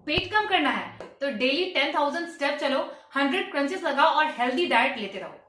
पेट कम करना है तो डेली 10,000 स्टेप चलो, 100 क्रंचेस लगाओ और हेल्दी डाइट लेते रहो।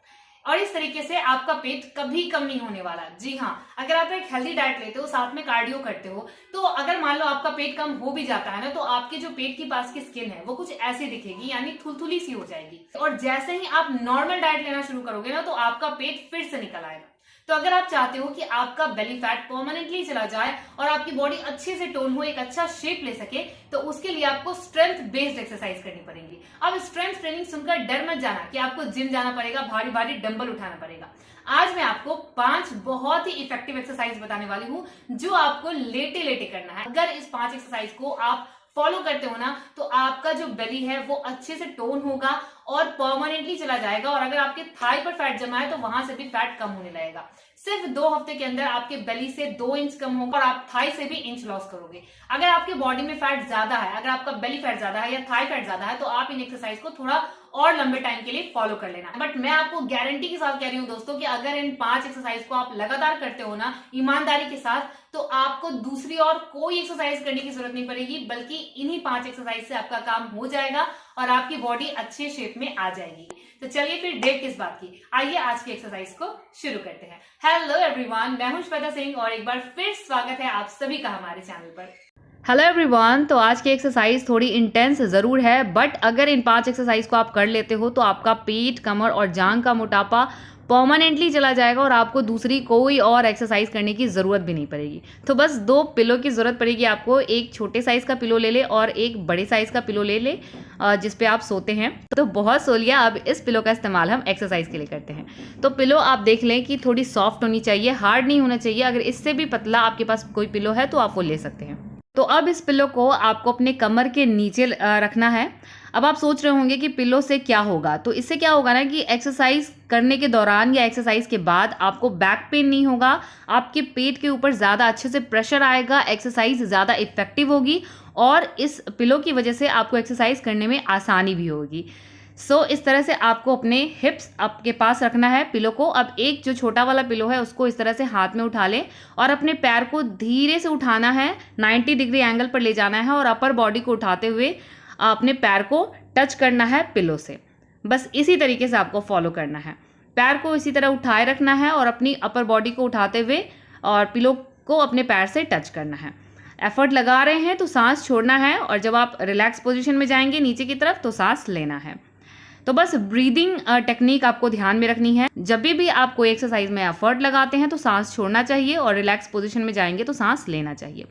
और इस तरीके से आपका पेट कभी कम नहीं होने वाला। जी हाँ, अगर आप एक हेल्दी डाइट लेते हो, साथ में कार्डियो करते हो, तो अगर मान लो आपका पेट कम हो भी जाता है ना, तो आपके जो पेट के पास की स्किन है वो कुछ ऐसी दिखेगी, यानी थुलथुली सी हो जाएगी। और जैसे ही आप नॉर्मल डाइट लेना शुरू करोगे ना, तो आपका पेट फिर से निकल आएगा। तो अगर आप चाहते हो कि आपका बेली फैट परमानेंटली चला जाए और आपकी बॉडी अच्छे से टोन हो, एक अच्छा शेप ले सके, तो उसके लिए आपको स्ट्रेंथ बेस्ड एक्सरसाइज करनी पड़ेगी। अब स्ट्रेंथ ट्रेनिंग सुनकर डर मत जाना कि आपको जिम जाना पड़ेगा, भारी भारी डंबल उठाना पड़ेगा। आज मैं आपको 5 बहुत ही इफेक्टिव एक्सरसाइज बताने वाली हूं जो आपको लेटे लेटे करना है। अगर इस 5 एक्सरसाइज को आप फॉलो करते हो ना, तो आपका जो बेली है वो अच्छे से टोन होगा और परमानेंटली चला जाएगा। और अगर आपके थाई पर फैट जमा है तो वहां से भी फैट कम होने लगेगा। सिर्फ 2 हफ्ते के अंदर आपके बेली से 2 इंच कम होगा और आप थाई से भी इंच लॉस करोगे। अगर आपके बॉडी में फैट ज्यादा है, अगर आपका बेली फैट ज्यादा है या थाई फैट ज्यादा है, तो आप इन एक्सरसाइज को थोड़ा और लंबे टाइम के लिए फॉलो कर लेना। बट मैं आपको गारंटी के साथ कह रही हूँ दोस्तों कि अगर इन 5 एक्सरसाइज को आप लगातार करते हो ना, ईमानदारी के साथ, तो आपको दूसरी और कोई एक्सरसाइज करने की जरूरत नहीं पड़ेगी, बल्कि इन्हीं 5 एक्सरसाइज से आपका काम हो जाएगा और आपकी बॉडी अच्छे शेप में आ जाएगी। तो चलिए फिर देर किस बात की, आइए आज की एक्सरसाइज को शुरू करते हैं। हेलो एवरीवन, मैं हूं श्वेता सिंह और एक बार फिर स्वागत है आप सभी का हमारे चैनल पर। हेलो एवरीवन, तो आज की एक्सरसाइज थोड़ी इंटेंस ज़रूर है, बट अगर इन 5 एक्सरसाइज को आप कर लेते हो तो आपका पेट, कमर और जांघ का मोटापा परमानेंटली चला जाएगा और आपको दूसरी कोई और एक्सरसाइज करने की ज़रूरत भी नहीं पड़ेगी। तो बस 2 पिलो की ज़रूरत पड़ेगी आपको। एक छोटे साइज़ का पिलो ले ले और एक बड़े साइज़ का पिलो ले ले जिस पे आप सोते हैं। तो बहुत सो लिया, अब इस पिलो का इस्तेमाल हम एक्सरसाइज के लिए करते हैं। तो पिलो आप देख लें कि थोड़ी सॉफ्ट होनी चाहिए, हार्ड नहीं होना चाहिए। अगर इससे भी पतला आपके पास कोई पिलो है तो आप वो ले सकते हैं। तो अब इस पिलो को आपको अपने कमर के नीचे रखना है। अब आप सोच रहे होंगे कि पिलो से क्या होगा, तो इससे क्या होगा ना कि एक्सरसाइज करने के दौरान या एक्सरसाइज के बाद आपको बैक पेन नहीं होगा, आपके पेट के ऊपर ज़्यादा अच्छे से प्रेशर आएगा, एक्सरसाइज ज़्यादा इफेक्टिव होगी और इस पिलो की वजह से आपको एक्सरसाइज करने में आसानी भी होगी। इस तरह से आपको अपने हिप्स आपके पास रखना है पिलो को। अब एक जो छोटा वाला पिलो है उसको इस तरह से हाथ में उठा लें और अपने पैर को धीरे से उठाना है, 90 डिग्री एंगल पर ले जाना है और अपर बॉडी को उठाते हुए अपने पैर को टच करना है पिलो से। बस इसी तरीके से आपको फॉलो करना है। पैर को इसी तरह उठाए रखना है और अपनी अपर बॉडी को उठाते हुए और पिलो को अपने पैर से टच करना है। एफर्ट लगा रहे हैं तो सांस छोड़ना है और जब आप रिलैक्स पोजीशन में जाएंगे नीचे की तरफ तो सांस लेना है। तो बस ब्रीदिंग टेक्निक आपको ध्यान में रखनी है। जब भी आप कोई एक्सरसाइज में एफर्ट लगाते हैं तो सांस छोड़ना चाहिए और रिलैक्स पोजीशन में जाएंगे तो सांस लेना चाहिए।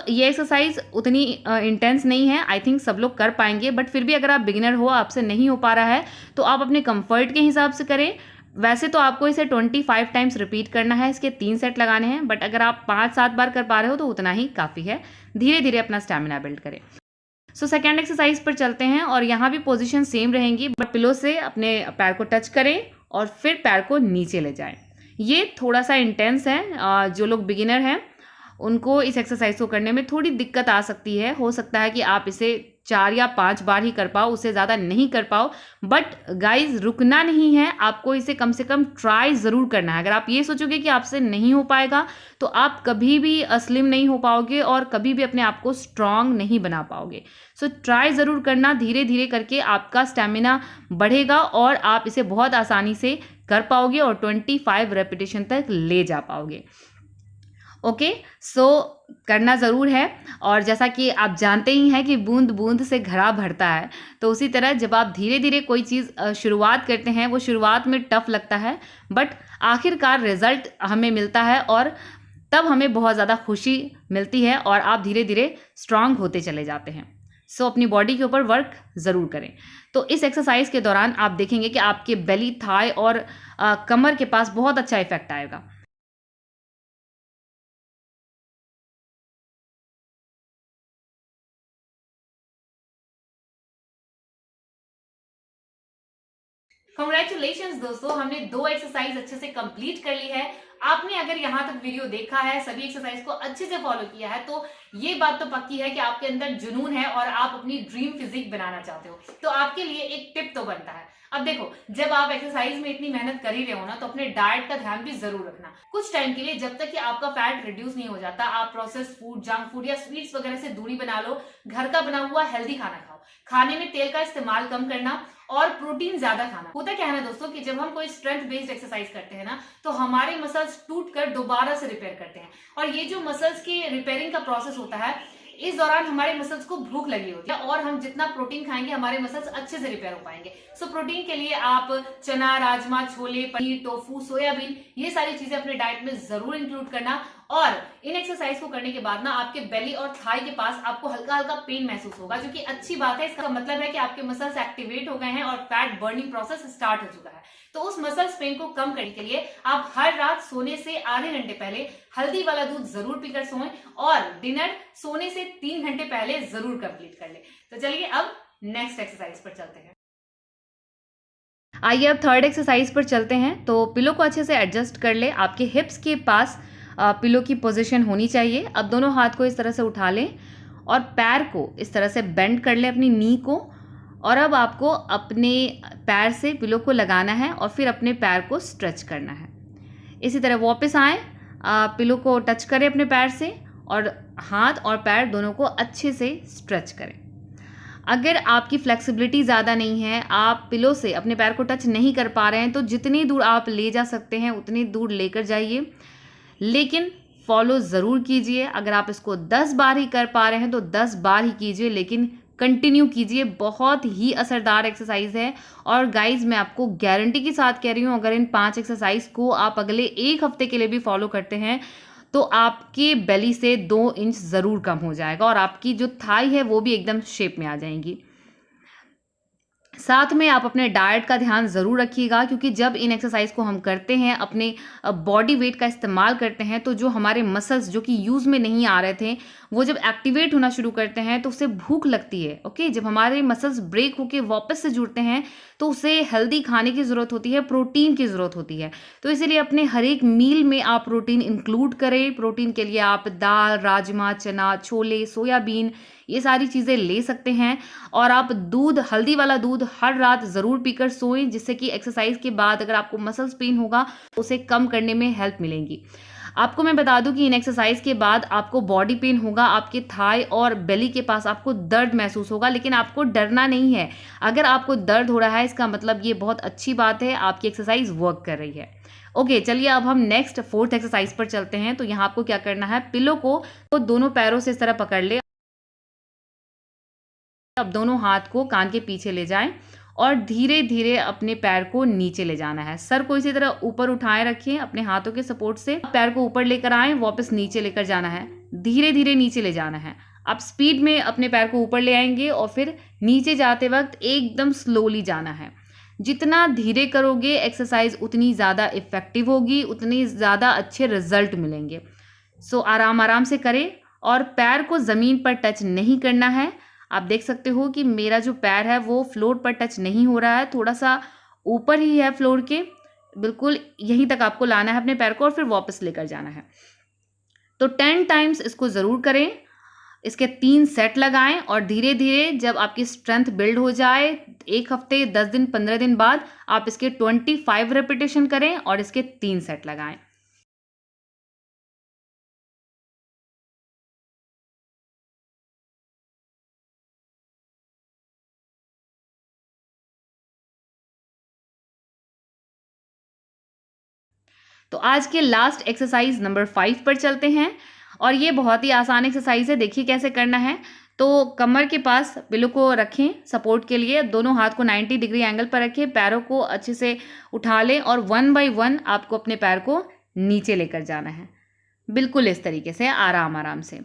ये एक्सरसाइज उतनी इंटेंस नहीं है, आई थिंक सब लोग कर पाएंगे, बट फिर भी अगर आप बिगिनर हो, आपसे नहीं हो पा रहा है, तो आप अपने कंफर्ट के हिसाब से करें। वैसे तो आपको इसे 25 टाइम्स रिपीट करना है, इसके 3 सेट लगाने हैं, बट अगर आप 5-7 बार कर पा रहे हो तो उतना ही काफ़ी है। धीरे धीरे अपना स्टैमिना बिल्ड करें। सेकेंड एक्सरसाइज पर चलते हैं और यहाँ भी पोजीशन सेम रहेंगी, बट पिलो से अपने पैर को टच करें और फिर पैर को नीचे ले जाएं। ये थोड़ा सा इंटेंस है, जो लोग बिगिनर हैं उनको इस एक्सरसाइज को करने में थोड़ी दिक्कत आ सकती है। हो सकता है कि आप इसे 4 या 5 बार ही कर पाओ, उससे ज़्यादा नहीं कर पाओ, बट गाइज रुकना नहीं है, आपको इसे कम से कम ट्राई ज़रूर करना है। अगर आप ये सोचोगे कि आपसे नहीं हो पाएगा तो आप कभी भी स्लिम नहीं हो पाओगे और कभी भी अपने आप को स्ट्रांग नहीं बना पाओगे। ट्राई ज़रूर करना, धीरे धीरे करके आपका स्टेमिना बढ़ेगा और आप इसे बहुत आसानी से कर पाओगे और 25 रेपिटेशन तक ले जा पाओगे। ओके, करना ज़रूर है। और जैसा कि आप जानते ही हैं कि बूंद बूंद से घड़ा भरता है, तो उसी तरह जब आप धीरे धीरे कोई चीज़ शुरुआत करते हैं, वो शुरुआत में टफ लगता है, बट आखिरकार रिजल्ट हमें मिलता है और तब हमें बहुत ज़्यादा खुशी मिलती है और आप धीरे धीरे स्ट्रांग होते चले जाते हैं। अपनी बॉडी के ऊपर वर्क ज़रूर करें। तो इस एक्सरसाइज के दौरान आप देखेंगे कि आपके बेली, थाई और कमर के पास बहुत अच्छा इफेक्ट आएगा। कांग्रेचुलेशंस दोस्तों, हमने 2 एक्सरसाइज अच्छे से कंप्लीट कर ली है। आपने अगर यहाँ तक वीडियो देखा है, सभी एक्सरसाइज को अच्छे से फॉलो किया है, तो ये बात तो पक्की है कि आपके अंदर जुनून है और आप अपनी ड्रीम फिजिक बनाना चाहते हो, तो आपके लिए एक टिप तो बनता है। अब देखो, जब आप एक्सरसाइज में इतनी मेहनत कर ही रहे हो ना, तो अपने डाइट का ध्यान भी जरूर रखना कुछ टाइम के लिए, जब तक कि आपका फैट रिड्यूस नहीं हो जाता। आप प्रोसेस्ड फूड, जंक फूड या स्वीट्स वगैरह से दूरी बना लो, घर का बना हुआ हेल्दी खाना खाओ, खाने में तेल का इस्तेमाल कम करना और प्रोटीन ज्यादा खाना। होता क्या है ना दोस्तों कि जब हम कोई स्ट्रेंथ बेस्ड एक्सरसाइज करते हैं ना, तो हमारे मसल्स टूट कर दोबारा से रिपेयर करते हैं, और ये जो मसल्स के रिपेयरिंग का प्रोसेस होता है, इस दौरान हमारे मसल्स को भूख लगी होती है, और हम जितना प्रोटीन खाएंगे हमारे मसल्स अच्छे से रिपेयर हो पाएंगे। सो प्रोटीन के लिए आप चना, राजमा, छोले, पनीर, टोफू, सोयाबीन, ये सारी चीजें अपने डाइट में जरूर इंक्लूड करना। और इन एक्सरसाइज को करने के बाद ना आपके बेली और थाई के पास आपको हल्का हल्का पेन महसूस होगा, जो कि अच्छी बात है। इसका मतलब है कि आपके मसल्स एक्टिवेट हो गए हैं और फैट बर्निंग प्रोसेस स्टार्ट हो चुका है। तो उस मसल्स पेन को कम करने के लिए आप हर रात सोने से आधे घंटे पहले हल्दी वाला दूध जरूर पीकर सोएं, और डिनर सोने से 3 घंटे पहले जरूर कंप्लीट कर ले। तो चलिए अब नेक्स्ट एक्सरसाइज पर चलते हैं। आइए अब थर्ड एक्सरसाइज पर चलते हैं। तो पिलो को अच्छे से एडजस्ट कर ले, आपके हिप्स के पास पिलो की पोजीशन होनी चाहिए। अब दोनों हाथ को इस तरह से उठा लें और पैर को इस तरह से बेंड कर लें, अपनी नी को, और अब आपको अपने पैर से पिलो को लगाना है और फिर अपने पैर को स्ट्रेच करना है। इसी तरह वापस आएँ, पिलो को टच करें अपने पैर से और हाथ और पैर दोनों को अच्छे से स्ट्रेच करें। अगर आपकी फ्लेक्सिबिलिटी ज़्यादा नहीं है, आप पिलो से अपने पैर को टच नहीं कर पा रहे हैं, तो जितनी दूर आप ले जा सकते हैं उतनी दूर लेकर जाइए, लेकिन फॉलो ज़रूर कीजिए। अगर आप इसको 10 बार ही कर पा रहे हैं तो 10 बार ही कीजिए, लेकिन कंटिन्यू कीजिए। बहुत ही असरदार एक्सरसाइज है, और गाइज मैं आपको गारंटी के साथ कह रही हूँ, अगर इन 5 एक्सरसाइज को आप अगले 1 हफ्ते के लिए भी फॉलो करते हैं तो आपके बेली से 2 इंच ज़रूर कम हो जाएगा, और आपकी जो थाई है वो भी एकदम शेप में आ जाएंगी। साथ में आप अपने डाइट का ध्यान ज़रूर रखिएगा, क्योंकि जब इन एक्सरसाइज को हम करते हैं, अपने बॉडी वेट का इस्तेमाल करते हैं, तो जो हमारे मसल्स जो कि यूज़ में नहीं आ रहे थे, वो जब एक्टिवेट होना शुरू करते हैं तो उससे भूख लगती है। ओके, जब हमारे मसल्स ब्रेक होके वापस से जुड़ते हैं तो उसे हेल्दी खाने की ज़रूरत होती है, प्रोटीन की ज़रूरत होती है। तो इसीलिए अपने हर एक मील में आप प्रोटीन इंक्लूड करें। प्रोटीन के लिए आप दाल, राजमा, चना, छोले, सोयाबीन, ये सारी चीज़ें ले सकते हैं। और आप दूध, हल्दी वाला दूध हर रात ज़रूर पीकर सोएं, जिससे कि एक्सरसाइज के बाद अगर आपको मसल्स पेन होगा तो उसे कम करने में हेल्प मिलेंगी। आपको मैं बता दूं कि इन एक्सरसाइज के बाद आपको बॉडी पेन होगा, आपके थाई और बेली के पास आपको दर्द महसूस होगा, लेकिन आपको डरना नहीं है। अगर आपको दर्द हो रहा है, इसका मतलब ये बहुत अच्छी बात है, आपकी एक्सरसाइज वर्क कर रही है। ओके, चलिए अब हम नेक्स्ट 4th एक्सरसाइज पर चलते हैं। तो यहाँ आपको क्या करना है, पिलो को दोनों पैरों से इस तरह पकड़ ले। अब दोनों हाथ को कान के पीछे ले जाएं और धीरे धीरे अपने पैर को नीचे ले जाना है। सर को इसी तरह ऊपर उठाए रखें अपने हाथों के सपोर्ट से। पैर को ऊपर लेकर आएं, वापस नीचे लेकर जाना है, धीरे धीरे नीचे ले जाना है। आप स्पीड में अपने पैर को ऊपर ले आएंगे और फिर नीचे जाते वक्त एकदम स्लोली जाना है। जितना धीरे करोगे एक्सरसाइज उतनी ज़्यादा इफेक्टिव होगी, उतनी ज़्यादा अच्छे रिजल्ट मिलेंगे। सो आराम आराम से करें और पैर को ज़मीन पर टच नहीं करना है। आप देख सकते हो कि मेरा जो पैर है वो फ्लोर पर टच नहीं हो रहा है, थोड़ा सा ऊपर ही है फ्लोर के, बिल्कुल यहीं तक आपको लाना है अपने पैर को और फिर वापस लेकर जाना है। तो 10 टाइम्स इसको ज़रूर करें। इसके 3 सेट लगाएं और धीरे धीरे जब आपकी स्ट्रेंथ बिल्ड हो जाए, 1 हफ्ते, 10 दिन, 15 दिन बाद आप इसके 25 रेपिटेशन करें और इसके 3 सेट लगाएं। तो आज के लास्ट एक्सरसाइज नंबर 5 पर चलते हैं, और ये बहुत ही आसान एक्सरसाइज है। देखिए कैसे करना है। तो कमर के पास पिलो को रखें सपोर्ट के लिए, दोनों हाथ को 90 डिग्री एंगल पर रखें, पैरों को अच्छे से उठा लें और 1 बाय 1 आपको अपने पैर को नीचे लेकर जाना है, बिल्कुल इस तरीके से आराम आराम से।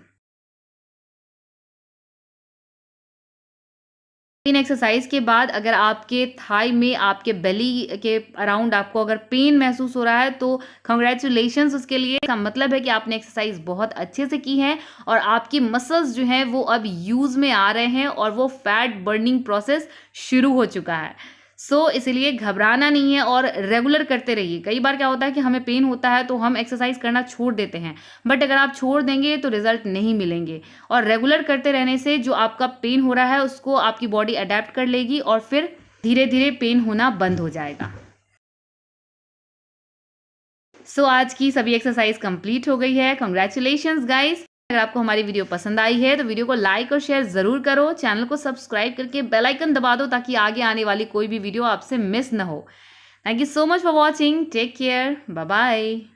इन एक्सरसाइज के बाद अगर आपके थाई में, आपके बेली के अराउंड आपको अगर पेन महसूस हो रहा है तो कंग्रेचुलेशंस उसके लिए। इसका मतलब है कि आपने एक्सरसाइज बहुत अच्छे से की है और आपकी मसल्स जो हैं वो अब यूज़ में आ रहे हैं और वो फैट बर्निंग प्रोसेस शुरू हो चुका है। सो इसलिए घबराना नहीं है और रेगुलर करते रहिए। कई बार क्या होता है कि हमें पेन होता है तो हम एक्सरसाइज करना छोड़ देते हैं, बट अगर आप छोड़ देंगे तो रिजल्ट नहीं मिलेंगे। और रेगुलर करते रहने से जो आपका पेन हो रहा है उसको आपकी बॉडी अडेप्ट कर लेगी और फिर धीरे धीरे पेन होना बंद हो जाएगा। सो आज की सभी एक्सरसाइज कंप्लीट हो गई है। Congratulations guys. अगर आपको हमारी वीडियो पसंद आई है तो वीडियो को लाइक और शेयर जरूर करो। चैनल को सब्सक्राइब करके बेल आइकन दबा दो ताकि आगे आने वाली कोई भी वीडियो आपसे मिस ना हो। Thank you so much for watching. Take care. Bye bye.